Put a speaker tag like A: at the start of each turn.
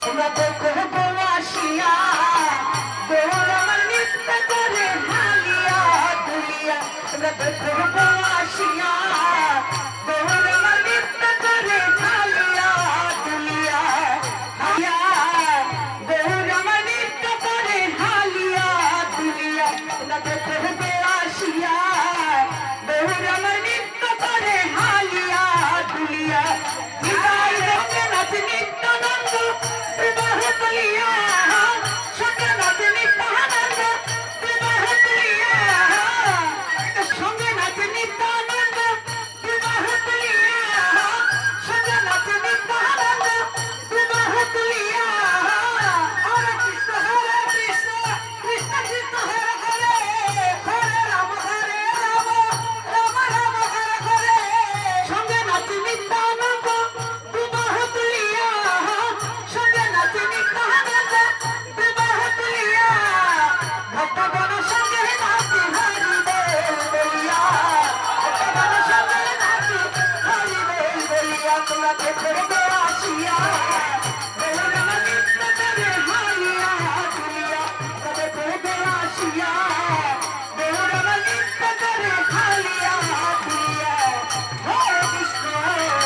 A: তোমরা দেখো আসিয়া গৌর আমার নৃত্য করে ঢালিয়া দুলিয়া তোমরা দেখো আসিয়া গৌর আমার নৃত্য করে ঢালিয়া দুলিয়া হালিয়া গৌর আমার নৃত্য করে ঢালিয়া দুলিয়া তোমরা দেখো আসিয়া গৌর আমার নৃত্য করে ঢালিয়া দুলিয়া বিদায় নাচ নিত্যানন্দ বিবাহ তুলিয়া